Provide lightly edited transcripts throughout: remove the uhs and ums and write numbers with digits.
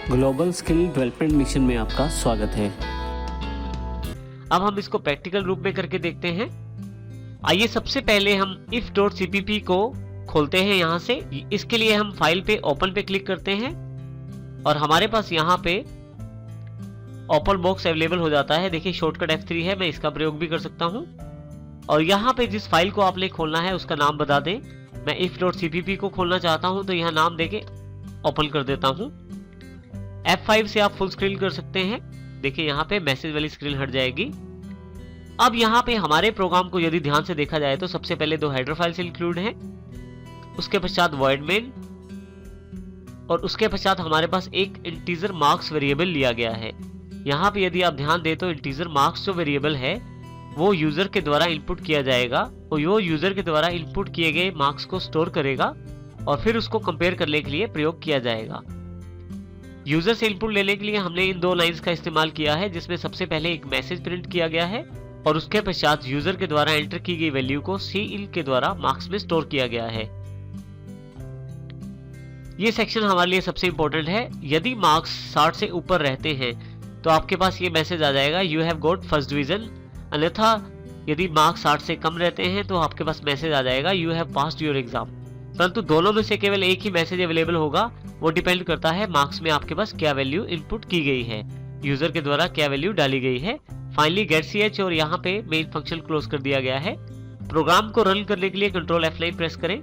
Global skill development mission में आपका स्वागत है। अब हम इसको प्रैक्टिकल रूप में करके देखते हैं। आइए सबसे पहले हम if.cpp को खोलते हैं यहाँ से। इसके लिए हम फाइल पे ओपन पे क्लिक करते हैं और हमारे पास यहाँ पे ओपन बॉक्स अवेलेबल हो जाता है। देखिए शॉर्टकट F3 है, मैं इसका प्रयोग भी कर सकता हूँ। और यहाँ पे जिस फाइल को आपने खोलना है उसका नाम बता दें। मैं if.cpp को खोलना चाहता हूँ तो यहाँ नाम देके ओपन कर देता हूँ। F5 से आप फुल स्क्रीन कर सकते हैं। देखिए यहाँ पे मैसेज वाली स्क्रीन हट जाएगी। अब यहाँ पे हमारे प्रोग्राम को यदि ध्यान से देखा जाए तो सबसे पहले दो हेडर फाइल्स इंक्लूड हैं, उसके पश्चात void main और उसके पश्चात हमारे पास एक इंटीजर मार्क्स वेरिएबल लिया गया है। यहाँ पे यदि आप ध्यान दें तो इंटीजर मार्क्स जो वेरिएबल है वो यूजर के द्वारा इनपुट किया जाएगा और वो यूजर के द्वारा इनपुट किए गए मार्क्स को स्टोर करेगा और फिर उसको कंपेयर करने के लिए प्रयोग किया जाएगा। यूजर से इनपुट लेने के लिए हमने इन दो लाइंस का इस्तेमाल किया है, जिसमें सबसे पहले एक मैसेज प्रिंट किया गया है और उसके पश्चात यूजर के द्वारा एंटर की गई वैल्यू को cin के द्वारा मार्क्स में स्टोर किया गया है। ये सेक्शन हमारे लिए सबसे इंपॉर्टेंट है। यदि मार्क्स 60 से ऊपर रहते हैं तो आपके पास ये मैसेज आ जाएगा you have got first division. अन्यथा यदि मार्क्स 60 से कम रहते हैं तो आपके पास मैसेज आ जाएगा you have passed your exam. परंतु दोनों में से केवल एक ही मैसेज अवेलेबल होगा। वो डिपेंड करता है मार्क्स में आपके पास क्या वैल्यू इनपुट की गई है, यूजर के द्वारा क्या वैल्यू डाली गई है। फाइनली गेट ch और यहाँ पे मेन फंक्शन क्लोज कर दिया गया है। प्रोग्राम को रन करने के लिए कंट्रोल F9 प्रेस करें।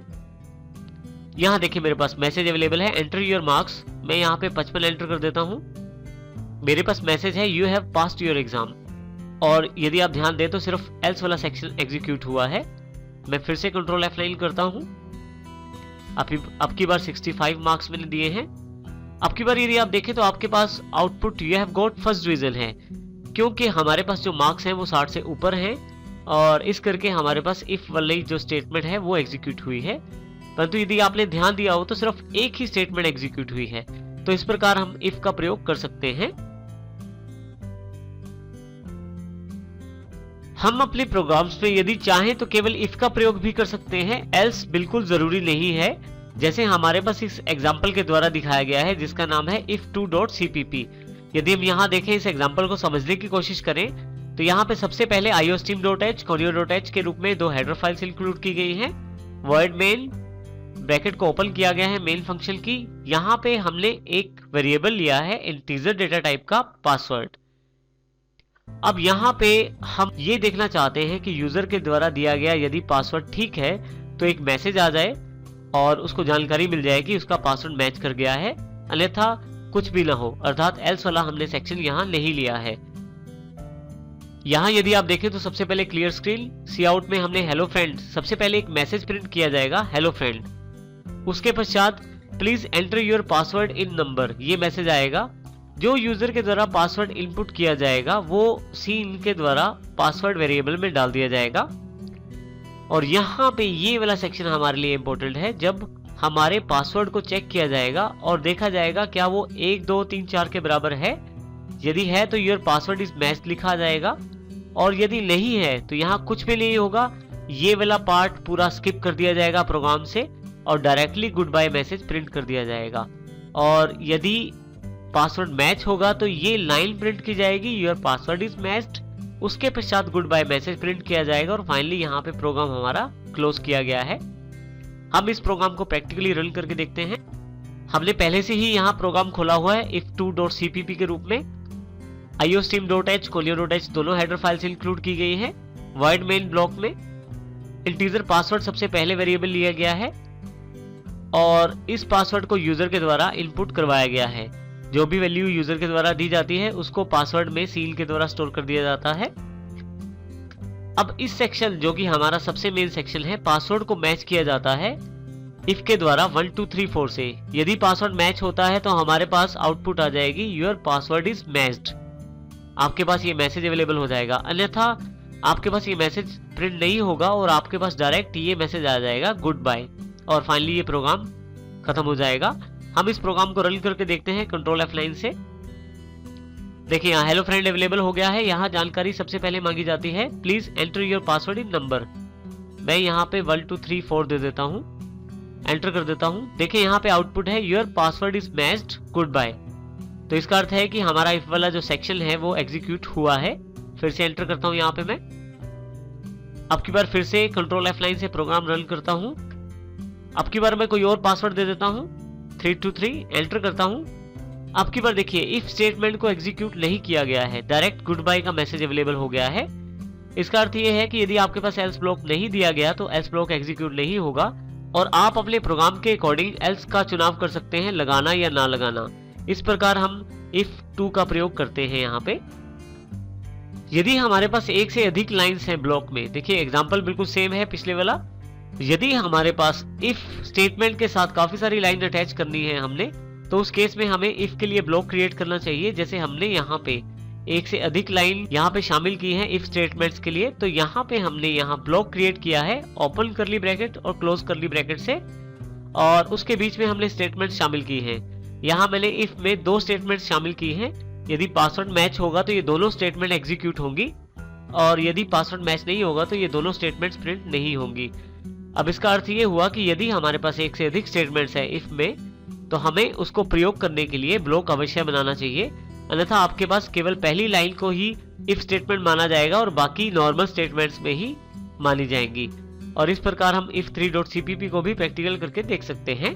यहाँ देखिए मेरे पास मैसेज अवेलेबल है एंटर योर मार्क्स। मैं यहाँ पे 55 एंटर कर देता हूँ। मेरे पास मैसेज है you have passed your exam और यदि आप ध्यान दें तो सिर्फ एल्स वाला सेक्शन एग्जीक्यूट हुआ है। मैं फिर से कंट्रोल F9 करता हूँ। अब की बार 65 मार्क्स मैंने दिए हैं। अब की बार यदि आप देखें तो आपके पास output you have got first division है, क्योंकि हमारे पास जो मार्क्स हैं वो 60 से ऊपर हैं और इस करके हमारे पास इफ वाली जो स्टेटमेंट है वो एग्जीक्यूट हुई है। परंतु यदि आपने ध्यान दिया हो तो सिर्फ एक ही स्टेटमेंट एग्जीक्यूट हुई है। तो इस प्रकार हम इफ का प्रयोग कर सकते हैं। हम अपने प्रोग्राम्स में यदि चाहें तो केवल इफ का प्रयोग भी कर सकते हैं, एल्स बिल्कुल जरूरी नहीं है। जैसे हमारे पास इस एग्जांपल के द्वारा दिखाया गया है जिसका नाम है if2.cpp। यदि हम यहाँ देखें, इस एग्जांपल को समझने की कोशिश करें तो यहाँ पे सबसे पहले iostream.h, conio.h के रूप में दो हेडर फाइल्स इंक्लूड की गई हैं। void main ब्रैकेट को ओपन किया गया है मेन फंक्शन की। यहाँ पे हमने एक वेरिएबल लिया है इंटीजर डेटा टाइप का पासवर्ड। अब यहाँ पे हम ये देखना चाहते हैं कि यूजर के द्वारा दिया गया यदि पासवर्ड ठीक है तो एक मैसेज आ जाए और उसको जानकारी मिल जाए कि उसका पासवर्ड मैच कर गया है, अन्यथा कुछ भी ना हो, अर्थात एल्स वाला हमने सेक्शन यहाँ नहीं लिया है। यहाँ यदि आप देखें तो सबसे पहले क्लियर स्क्रीन सी आउट में हमने हेलो फ्रेंड, सबसे पहले एक मैसेज प्रिंट किया जाएगा हेलो फ्रेंड। उसके पश्चात please enter your password in number, ये मैसेज आएगा। जो यूजर के द्वारा पासवर्ड इनपुट किया जाएगा वो cin के द्वारा पासवर्ड वेरिएबल में डाल दिया जाएगा। और यहाँ पे ये वाला सेक्शन हमारे लिए इंपॉर्टेंट है, जब हमारे पासवर्ड को चेक किया जाएगा और देखा जाएगा क्या वो 1 2 3 4 के बराबर है। यदि है तो योर पासवर्ड इज मैच्ड लिखा जाएगा और यदि नहीं है तो यहाँ कुछ भी नहीं होगा। ये वाला पार्ट पूरा स्किप कर दिया जाएगा प्रोग्राम से और directly goodbye message print कर दिया जाएगा। और यदि पासवर्ड मैच होगा तो ये लाइन प्रिंट की जाएगी योर पासवर्ड इज मैच्ड। उसके पश्चात गुड बाय मैसेज प्रिंट किया जाएगा और फाइनली यहाँ पे प्रोग्राम हमारा क्लोज किया गया है। हम इस प्रोग्राम को प्रैक्टिकली रन करके देखते हैं। हमने पहले से ही यहाँ प्रोग्राम खोला हुआ है if2.cpp के रूप में। iostream.h, conio.h दोनों हेडर फाइल्स इंक्लूड की गई है। void main ब्लॉक में इंटीजर पासवर्ड सबसे पहले वेरिएबल लिया गया है और इस पासवर्ड को यूजर के द्वारा इनपुट करवाया गया है। जो भी वैल्यू यूजर के द्वारा दी जाती है उसको पासवर्ड में cin के द्वारा स्टोर कर दिया जाता है। अब इस सेक्शन जो कि हमारा सबसे मेन सेक्शन है, पासवर्ड को मैच किया जाता है इफ के द्वारा 1 2 3 4 से। यदि पासवर्ड मैच होता है तो हमारे पास आउटपुट आ जाएगी योर पासवर्ड इज मैच्ड। आपके पास ये मैसेज अवेलेबल हो जाएगा, अन्यथा आपके पास ये मैसेज प्रिंट नहीं होगा और आपके पास डायरेक्ट ये मैसेज आ जाएगा गुड बाय और फाइनली ये प्रोग्राम खत्म हो जाएगा। हम इस प्रोग्राम को रन करके देखते हैं कंट्रोल F9 से। देखिए यहाँ हेलो फ्रेंड अवेलेबल हो गया है। यहाँ जानकारी सबसे पहले मांगी जाती है please enter your password in number. मैं यहाँ पे 1 2 3 4 दे देता हूँ, एंटर कर देता हूँ। देखिए यहाँ पे आउटपुट है your password is matched goodbye. तो इसका अर्थ है कि हमारा इफ वाला जो सेक्शन है वो एग्जीक्यूट हुआ है। फिर से एंटर करता हूं यहाँ पे मैं। अब की बार फिर से कंट्रोल F9 से प्रोग्राम रन करता हूं। अब की बार मैं कोई और पासवर्ड दे देता हूं 323, एंटर करता हूं। अब की बार देखिए इफ स्टेटमेंट को एग्जीक्यूट नहीं किया गया है, डायरेक्ट गुड बाय का मैसेज अवेलेबल हो गया है। इसका अर्थ यह है कि यदि आपके पास एल्स ब्लॉक नहीं दिया गया तो एल्स ब्लॉक एग्जीक्यूट नहीं होगा और आप अपने प्रोग्राम के अकॉर्डिंग एल्स का चुनाव कर सकते हैं, लगाना या ना लगाना। इस प्रकार हम इफ 2 का प्रयोग करते हैं यहाँ पे। यदि हमारे पास एक से अधिक लाइंस हैं ब्लॉक में, देखिए एग्जांपल बिल्कुल सेम है पिछले वाला। यदि हमारे पास इफ स्टेटमेंट के साथ काफी सारी लाइन अटैच करनी है हमने, तो उस केस में हमें इफ के लिए ब्लॉक क्रिएट करना चाहिए। जैसे हमने यहाँ पे एक से अधिक लाइन यहाँ पे शामिल की है इफ स्टेटमेंट्स के लिए, तो यहाँ पे हमने यहाँ ब्लॉक क्रिएट किया है ओपन करली ब्रैकेट और क्लोज करली ब्रैकेट से, और उसके बीच में हमने स्टेटमेंट शामिल की है। यहाँ मैंने इफ में 2 स्टेटमेंट शामिल की हैं। यदि पासवर्ड मैच होगा तो ये दोनों स्टेटमेंट एग्जीक्यूट होंगी, और यदि पासवर्ड मैच नहीं होगा तो ये दोनों स्टेटमेंट्स प्रिंट नहीं होंगी। अब इसका अर्थ ये हुआ कि यदि हमारे पास एक से अधिक स्टेटमेंट्स है इफ में, तो हमें उसको प्रयोग करने के लिए ब्लॉक अवश्य बनाना चाहिए, अन्यथा आपके पास केवल पहली लाइन को ही इफ स्टेटमेंट माना जाएगा और बाकी नॉर्मल स्टेटमेंट्स में ही मानी जाएंगी। और इस प्रकार हम if3.cpp को भी प्रैक्टिकल करके देख सकते हैं।